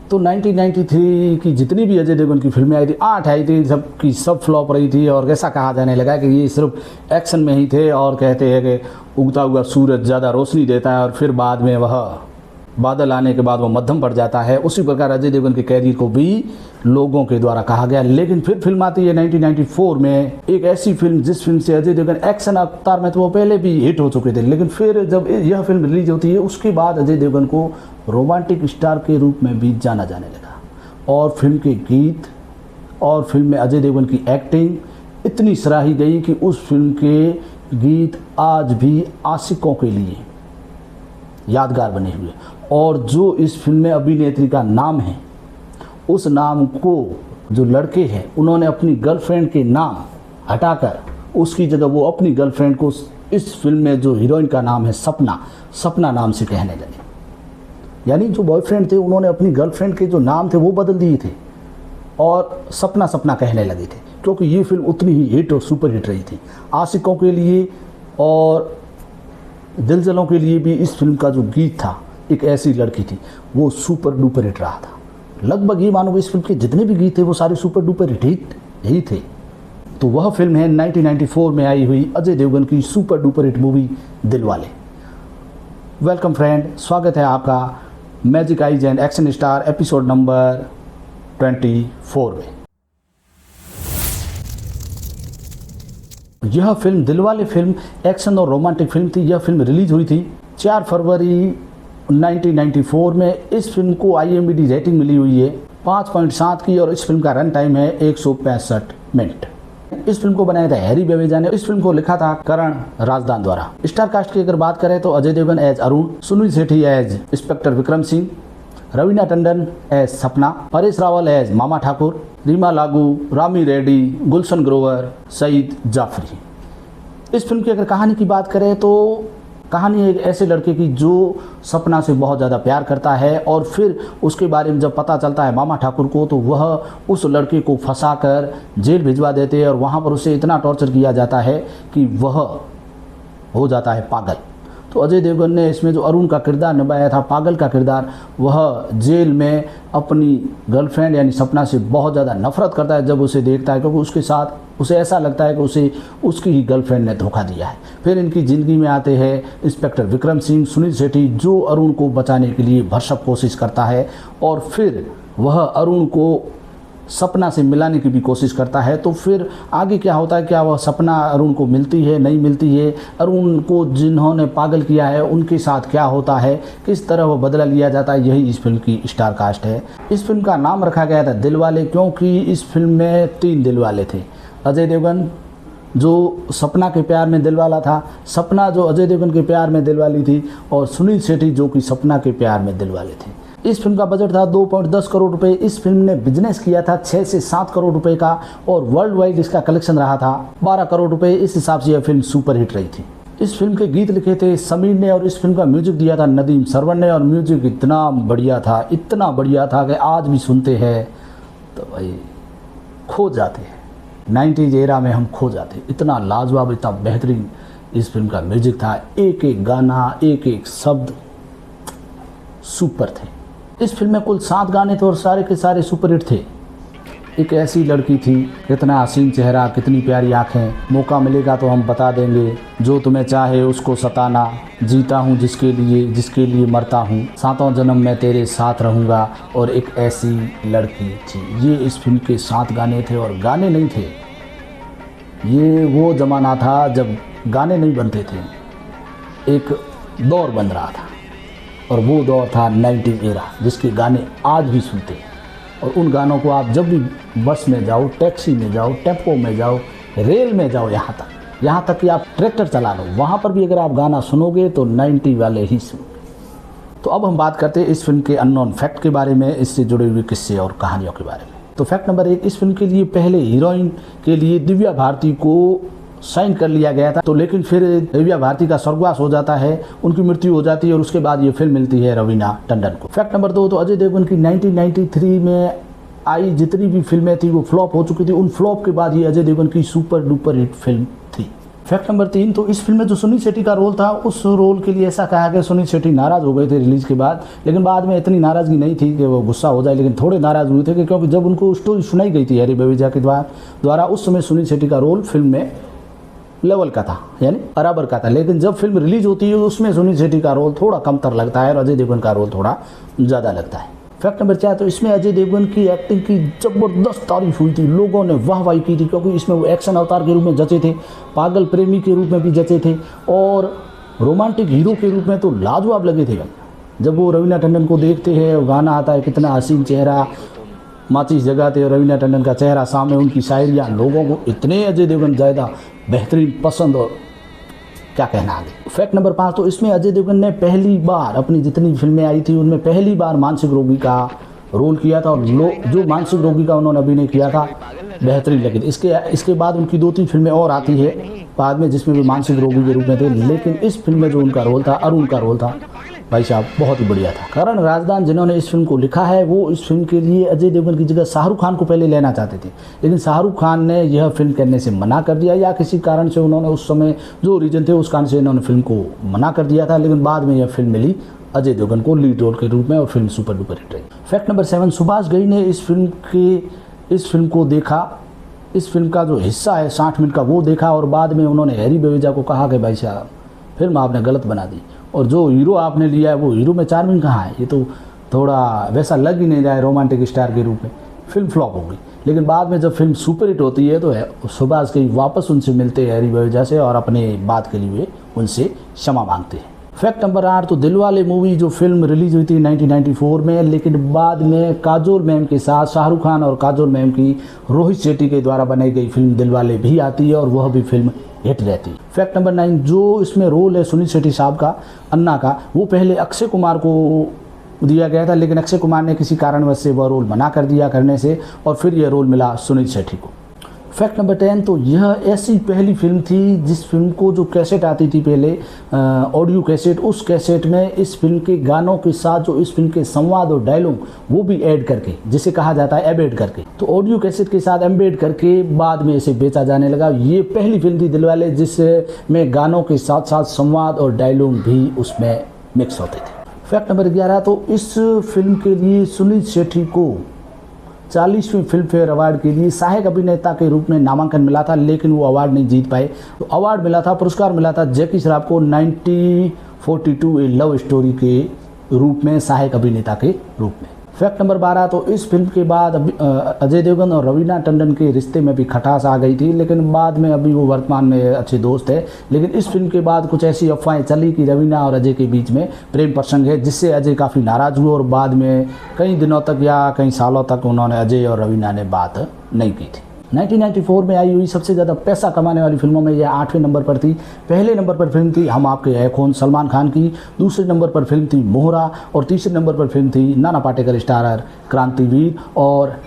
तो 1993 की जितनी भी अजय देवगन की फिल्में आई थी, 8 आई थी, सब की सब फ्लॉप रही थी। और ऐसा कहा जाने लगा कि ये सिर्फ एक्शन में ही थे, और कहते हैं कि उगता हुआ सूरज ज़्यादा रोशनी देता है और फिर बाद में वह बादल आने के बाद वो मध्यम पड़ जाता है। उसी प्रकार अजय देवगन के कैरियर को भी लोगों के द्वारा कहा गया। लेकिन फिर फिल्म आती है 1994 में, एक ऐसी फिल्म जिस फिल्म से अजय देवगन एक्शन अवतार में तो वो पहले भी हिट हो चुके थे, लेकिन फिर जब यह फिल्म रिलीज होती है उसके बाद अजय देवगन को रोमांटिक स्टार के रूप में भी जाना जाने लगा। और फिल्म के गीत और फिल्म में अजय देवगन की एक्टिंग इतनी सराही गई कि उस फिल्म के गीत आज भी आशिकों के लिए यादगार बने हुए। और जो इस फिल्म में अभिनेत्री का नाम है, उस नाम को जो लड़के हैं उन्होंने अपनी गर्लफ्रेंड के नाम हटाकर उसकी जगह वो अपनी गर्लफ्रेंड को इस फिल्म में जो हीरोइन का नाम है सपना नाम से कहने लगे। यानी जो बॉयफ्रेंड थे उन्होंने अपनी गर्लफ्रेंड के जो नाम थे वो बदल दिए थे और सपना कहने लगे थे, क्योंकि ये फिल्म उतनी ही हिट और सुपर हिट रही थी। आशिकों के लिए और दिलजलों के लिए भी इस फिल्म का जो गीत था, एक ऐसी लड़की थी, वो सुपर डुपर हिट रहा था। लगभग ये मानो इस फिल्म के जितने भी गीत थे वो सारे सुपर डुपर हिट ही थे। तो वह फिल्म है 1994 में आई हुई अजय देवगन की super duper hit movie Dilwale. Welcome friend, स्वागत है आपका magic eyes and action star episode number 24 में। यह फिल्म दिलवाले फिल्म एक्शन और रोमांटिक फिल्म थी। यह फिल्म रिलीज हुई थी 4 फरवरी 1994 में। इस फिल्म को IMDb रेटिंग मिली हुई है 5.7 की और इस फिल्म का रन टाइम है 165 मिनट। इस फिल्म को बनाया था हैरी बेवेजा ने। इस फिल्म को लिखा था करण राजदान द्वारा। स्टार कास्ट की अगर बात करें तो Ajay Devgn as Arun, Suniel Shetty as inspector Vikram Singh, Raveena Tandon as Sapna, Paresh Rawal as Mama Thakur, Reema Lagoo, Rami Reddy, Gulshan Grover, Saeed Jafri. इस फिल्म की अगर कहानी की बात करें तो कहानी एक ऐसे लड़के की जो सपना से बहुत ज़्यादा प्यार करता है और फिर उसके बारे में जब पता चलता है मामा ठाकुर को तो वह उस लड़के को फंसाकर जेल भिजवा देते हैं और वहाँ पर उसे इतना टॉर्चर किया जाता है कि वह हो जाता है पागल। तो अजय देवगन ने इसमें जो अरुण का किरदार निभाया था, पागल का किरदार, वह जेल में अपनी गर्लफ्रेंड यानी सपना से बहुत ज़्यादा नफरत करता है जब उसे देखता है, क्योंकि उसके साथ उसे ऐसा लगता है कि उसे उसकी ही गर्लफ्रेंड ने धोखा दिया है। फिर इनकी ज़िंदगी में आते हैं इंस्पेक्टर विक्रम सिंह, सुनील शेट्टी, जो अरुण को बचाने के लिए भरसक कोशिश करता है और फिर वह अरुण को सपना से मिलाने की भी कोशिश करता है। तो फिर आगे क्या होता है, क्या वह सपना अरुण को मिलती है, नहीं मिलती है, अरुण को जिन्होंने पागल किया है उनके साथ क्या होता है, किस तरह वह बदला लिया जाता है, यही इस फिल्म की स्टार कास्ट है। इस फिल्म का नाम रखा गया था दिलवाले, क्योंकि इस फिल्म में 3 दिलवाले थे। अजय देवगन जो सपना के प्यार में दिलवाला था, सपना जो अजय देवगन के प्यार में दिलवाली थी, और सुनील शेट्टी जो कि सपना के प्यार में दिलवाले थे। इस फिल्म का बजट था 2.10 करोड़ रुपए। इस फिल्म ने बिजनेस किया था 6 से 7 करोड़ रुपए का और वर्ल्ड वाइड इसका कलेक्शन रहा था 12 करोड़ रुपए। इस हिसाब से यह फिल्म सुपर हिट रही थी। इस फिल्म के गीत लिखे थे समीर ने और इस फिल्म का म्यूजिक दिया था नदीम सरवन ने। और म्यूजिक इतना बढ़िया था कि आज भी सुनते हैं तो भाई खो जाते हैं। 90s एरा में हम खो जाते, इतना लाजवाब, इतना बेहतरीन इस फिल्म का म्यूजिक था। एक एक गाना, एक एक शब्द सुपर थे। इस फिल्म में कुल 7 गाने थे और सारे के सारे सुपर हिट थे। एक ऐसी लड़की थी, कितना हसीन चेहरा, कितनी प्यारी आँखें, मौका मिलेगा तो हम बता देंगे, जो तुम्हें चाहे उसको सताना, जीता हूँ जिसके लिए मरता हूँ, 7 जन्म मैं तेरे साथ रहूँगा, और एक ऐसी लड़की थी। ये इस फिल्म के 7 गाने थे। और गाने नहीं थे, ये वो ज़माना था जब गाने नहीं बनते थे, एक दौर बन रहा था और वो दौर था 90s एरा, जिसके गाने आज भी सुनते हैं। और उन गानों को आप जब भी बस में जाओ, टैक्सी में जाओ, टेम्पो में जाओ, रेल में जाओ, यहाँ तक कि आप ट्रैक्टर चला लो, वहाँ पर भी अगर आप गाना सुनोगे तो 90 वाले ही सुनोगे। तो अब हम बात करते हैं इस फिल्म के अननोन फैक्ट के बारे में, इससे जुड़े हुए किस्से और कहानियों के बारे में। तो फैक्ट नंबर 1, इस फिल्म के लिए पहले हीरोइन के लिए दिव्या भारती को साइन कर लिया गया था, तो लेकिन फिर दिव्या भारती का स्वर्गवास हो जाता है, उनकी मृत्यु हो जाती है और उसके बाद ये फिल्म मिलती है रवीना टंडन को। फैक्ट नंबर 2, तो अजय देवगन की 1993 में आई जितनी भी फिल्में थी वो फ्लॉप हो चुकी थी। उन फ्लॉप के बाद ये अजय देवगन की सुपर डुपर हिट फिल्म थी। फैक्ट नंबर 3, तो इस फिल्म में जो सुनील शेट्टी का रोल था, उस रोल के लिए ऐसा कहा कि सुनील शेट्टी नाराज़ हो गए थे रिलीज़ के बाद, लेकिन बाद में इतनी नाराज़गी नहीं थी कि वो गुस्सा हो जाए, लेकिन थोड़े नाराज़ हुए थे कि क्योंकि जब उनको स्टोरी सुनाई गई थी हैरी बवेजा के द्वारा उस समय सुनील शेट्टी का रोल फिल्म में लेवल का था, यानी बराबर का था, लेकिन जब फिल्म रिलीज होती है उसमें सुनील शेट्टी का रोल थोड़ा कमतर लगता है और अजय देवगन का रोल थोड़ा ज़्यादा लगता है। फैक्ट नंबर 4, तो इसमें अजय देवगन की एक्टिंग की ज़बरदस्त तारीफ हुई थी, लोगों ने वाहवाही की थी, क्योंकि इसमें वो एक्शन अवतार के रूप में जचे थे, पागल प्रेमी के रूप में भी जचे थे और रोमांटिक हीरो के रूप में तो लाजवाब लगे थे। जब वो रवीना टंडन को देखते हैं, वो गाना आता है कितना हसीन चेहरा, माचिस जगाते और रवीना टंडन का चेहरा सामने, उनकी शायरियाँ लोगों को इतने अजय देवगन ज़्यादा बेहतरीन पसंद और क्या कहना आगे। फैक्ट नंबर 5, तो इसमें अजय देवगन ने पहली बार अपनी जितनी फिल्में आई थी उनमें पहली बार मानसिक रोगी का रोल किया था और जो मानसिक रोगी का उन्होंने अभिनय किया था बेहतरीन लगे थे। इसके बाद उनकी 2-3 फिल्में और आती है बाद में जिसमें भी मानसिक रोगी के रूप में थे, लेकिन इस फिल्म में जो उनका रोल था, अरुण का रोल था, भाई साहब बहुत ही बढ़िया था। करण राजदान जिन्होंने इस फिल्म को लिखा है, वो इस फिल्म के लिए अजय देवगन की जगह शाहरुख खान को पहले लेना चाहते थे, लेकिन शाहरुख खान ने यह फिल्म करने से मना कर दिया, या किसी कारण से उन्होंने उस समय जो रीजन थे उस कारण से इन्होंने फिल्म को मना कर दिया था, लेकिन बाद में यह फिल्म मिली अजय देवगन को लीड रोल के रूप में और फिल्म सुपर डुपर हिट रही। फैक्ट नंबर 7, सुभाष घई ने इस फिल्म को देखा, इस फिल्म का जो हिस्सा है 60 मिनट का वो देखा और बाद में उन्होंने हैरी बवेजा को कहा कि भाई साहब फिल्म आपने गलत बना दी और जो हीरो आपने लिया है वो हीरो में चार्मिंग कहाँ है, ये तो थोड़ा वैसा लग ही नहीं रहा है रोमांटिक स्टार के रूप में। फिल्म फ्लॉप हो गई, लेकिन बाद में जब फिल्म सुपर हिट होती है तो सुभाष घई वापस उनसे मिलते हैं हैरी बवेजा से और अपने बात के लिए उनसे क्षमा मांगते हैं। फैक्ट नंबर 8, तो दिलवाले मूवी जो फिल्म रिलीज हुई थी 1994 में, लेकिन बाद में काजोल मैम के साथ शाहरुख खान और काजोल मैम की रोहित शेट्टी के द्वारा बनाई गई फिल्म दिलवाले भी आती है और वह भी फिल्म हिट रहती है। फैक्ट नंबर 9, जो इसमें रोल है सुनील शेट्टी साहब का अन्ना का, वो पहले अक्षय कुमार को दिया गया था, लेकिन अक्षय कुमार ने किसी कारणवश से वह रोल मना कर दिया करने से और फिर यह रोल मिला सुनील शेट्टी को। फैक्ट नंबर 10, तो यह ऐसी पहली फिल्म थी जिस फिल्म को जो कैसेट आती थी पहले ऑडियो कैसेट, उस कैसेट में इस फिल्म के गानों के साथ जो इस फिल्म के संवाद और डायलॉग वो भी ऐड करके, जिसे कहा जाता है एम्बेड करके, तो ऑडियो कैसेट के साथ एम्बेड करके बाद में इसे बेचा जाने लगा। ये पहली फिल्म थी दिलवाले जिसमें गानों के साथ साथ संवाद और डायलॉग भी उसमें मिक्स होते थे। फैक्ट नंबर 11, तो इस फिल्म के लिए सुनील शेट्टी को 40वीं फिल्म फेयर अवार्ड के लिए सहायक अभिनेता के रूप में नामांकन मिला था, लेकिन वो अवार्ड नहीं जीत पाए। तो अवार्ड मिला था, पुरस्कार मिला था जैकी श्रॉफ को 1942 ए लव स्टोरी के रूप में, सहायक अभिनेता के रूप में। फैक्ट नंबर 12, तो इस फिल्म के बाद अजय देवगन और रवीना टंडन के रिश्ते में भी खटास आ गई थी, लेकिन बाद में अभी वो वर्तमान में अच्छे दोस्त है। लेकिन इस फिल्म के बाद कुछ ऐसी अफवाहें चली कि रवीना और अजय के बीच में प्रेम प्रसंग है, जिससे अजय काफ़ी नाराज़ हुए और बाद में कई दिनों तक या कई सालों तक उन्होंने अजय और रवीना ने बात नहीं की थी। 1994 में आई हुई सबसे ज़्यादा पैसा कमाने वाली फिल्मों में यह 8वें नंबर पर थी। पहले नंबर पर फिल्म थी हम आपके है कौन सलमान खान की, दूसरे नंबर पर फिल्म थी मोहरा और तीसरे नंबर पर फिल्म थी नाना पाटेकर स्टारर क्रांतिवीर और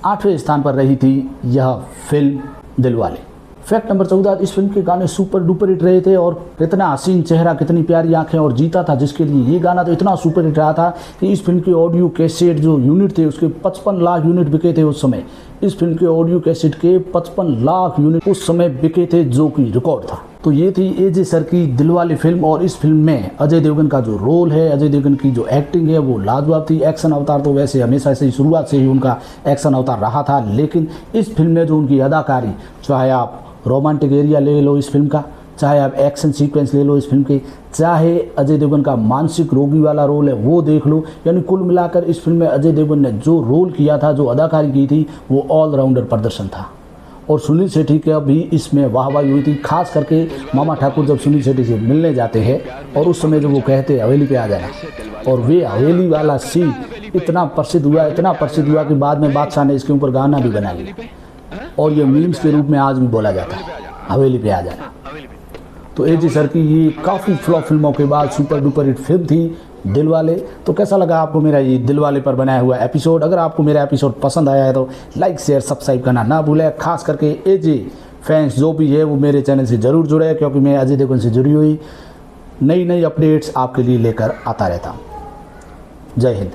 8वें स्थान पर रही थी यह फिल्म दिलवाले। फैक्ट नंबर 14, इस फिल्म के गाने सुपर डुपर हिट रहे थे और कितना हसीन चेहरा कितनी प्यारी आंखें और जीता था, जिसके लिए ये गाना तो इतना सुपर हिट रहा था कि इस फिल्म के ऑडियो कैसेट जो यूनिट थे उसके 55 लाख यूनिट बिके थे उस समय। इस फिल्म के ऑडियो कैसेट के 55 लाख यूनिट उस समय बिके थे, जो कि रिकॉर्ड था। तो ये थी एजे सर की दिलवाले फिल्म और इस फिल्म में अजय देवगन का जो रोल है, अजय देवगन की जो एक्टिंग है वो लाजवाब थी। एक्शन अवतार तो वैसे हमेशा से शुरुआत से ही उनका एक्शन अवतार रहा था, लेकिन इस फिल्म में जो उनकी अदाकारी, चाहे आप रोमांटिक एरिया ले लो इस फिल्म का, चाहे आप एक्शन सीक्वेंस ले लो इस फिल्म के, चाहे अजय देवगन का मानसिक रोगी वाला रोल है वो देख लो, यानी कुल मिलाकर इस फिल्म में अजय देवगन ने जो रोल किया था, जो अदाकारी की थी, वो ऑलराउंडर प्रदर्शन था। और सुनील शेट्टी का भी इसमें वाहवाही हुई थी, खास करके मामा ठाकुर जब सुनील शेट्टी से मिलने जाते हैं और उस समय जब वो कहते हवेली पे आ जाना, और वे हवेली वाला सीन इतना प्रसिद्ध हुआ कि बाद में बादशाह ने इसके ऊपर गाना भी बना लिया और ये मीम्स के रूप में आज भी बोला जाता है, हवेली पे आ जाना। तो एजे सर की ये काफ़ी फ्लॉप फिल्मों के बाद सुपर डुपर हिट फिल्म थी दिलवाले। तो कैसा लगा आपको मेरा ये दिलवाले पर बनाया हुआ एपिसोड? अगर आपको मेरा एपिसोड पसंद आया है तो लाइक शेयर सब्सक्राइब करना ना भूलें। खास करके एजे फैंस जो भी है वो मेरे चैनल से ज़रूर जुड़े, क्योंकि मैं अजय देवगन से जुड़ी हुई नई अपडेट्स आपके लिए लेकर आता रहता हूँ। जय हिंद।